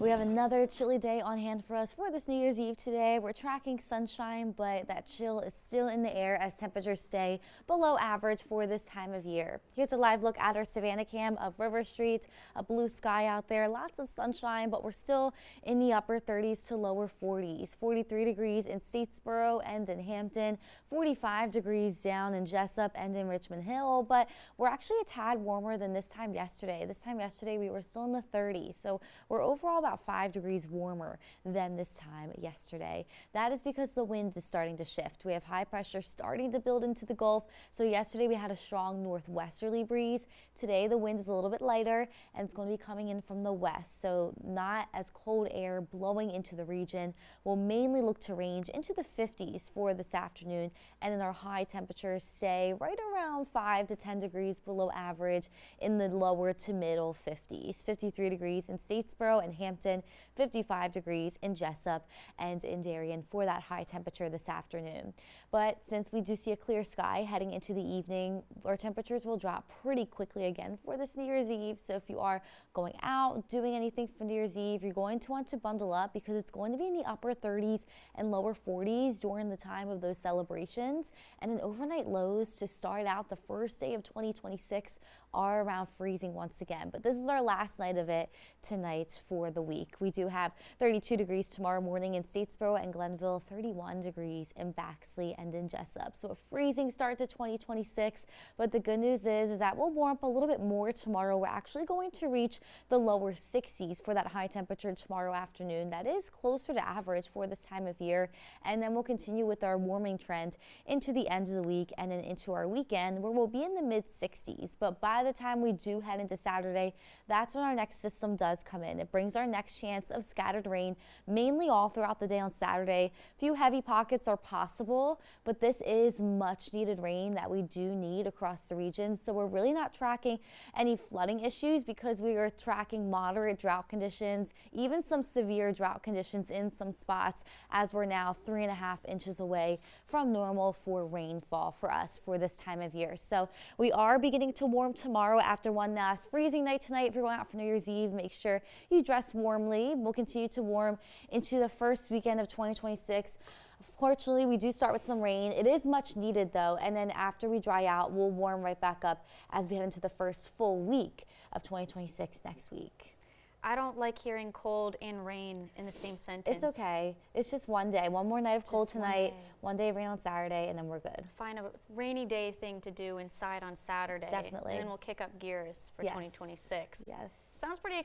We have another chilly day on hand for us for this New Year's Eve today. We're tracking sunshine, but that chill is still in the air as temperatures stay below average for this time of year. Here's a live look at our Savannah cam of River Street. A blue sky out there, lots of sunshine, but we're still in the upper 30s to lower 40s. 43 degrees in Statesboro and in Hampton, 45 degrees down in Jessup and in Richmond Hill, but we're actually a tad warmer than this time yesterday. This time yesterday we were still in the 30s, so we're overall about 5 degrees warmer than this time yesterday. That is because the wind is starting to shift. We have high pressure starting to build into the Gulf. So yesterday we had a strong northwesterly breeze. Today the wind is a little bit lighter and it's going to be coming in from the west. So not as cold air blowing into the region. We'll mainly look to range into the 50s for this afternoon, and then our high temperatures stay right around 5 to 10 degrees below average in the lower to middle 50s. 53 degrees in Statesboro and Hampton, 55 degrees in Jessup and in Darien for that high temperature this afternoon. But since we do see a clear sky heading into the evening, our temperatures will drop pretty quickly again for this New Year's Eve. So if you are going out, doing anything for New Year's Eve, you're going to want to bundle up because it's going to be in the upper 30s and lower 40s during the time of those celebrations. And then overnight lows to start out the first day of 2026 are around freezing once again. But this is our last night of it tonight for the week. We do have 32 degrees tomorrow morning in Statesboro and Glenville, 31 degrees in Baxley and in Jessup. So a freezing start to 2026. But the good news is that we'll warm up a little bit more tomorrow. We're actually going to reach the lower 60s for that high temperature tomorrow afternoon. That is closer to average for this time of year. And then we'll continue with our warming trend into the end of the week and then into our weekend, where we'll be in the mid 60s. But by the time we do head into Saturday, that's when our next system does come in. It brings our next chance of scattered rain, mainly all throughout the day on Saturday. Few heavy pockets are possible, but this is much needed rain that we do need across the region. So we're really not tracking any flooding issues because we are tracking moderate drought conditions, even some severe drought conditions in some spots, as we're now 3.5 inches away from normal for rainfall for us for this time of year. So we are beginning to warm tomorrow after one last freezing night tonight. If you're going out for New Year's Eve, make sure you dress warmly. We'll continue to warm into the first weekend of 2026. Fortunately, we do start with some rain. It is much needed though, and then after we dry out, we'll warm right back up as we head into the first full week of 2026 next week. I don't like hearing cold and rain in the same sentence. It's okay. It's just one day. One more night of cold tonight, one day of rain on Saturday, and then we're good. Find a rainy day thing to do inside on Saturday. Definitely. And then we'll kick up gears for 2026. Yes. Sounds pretty exciting.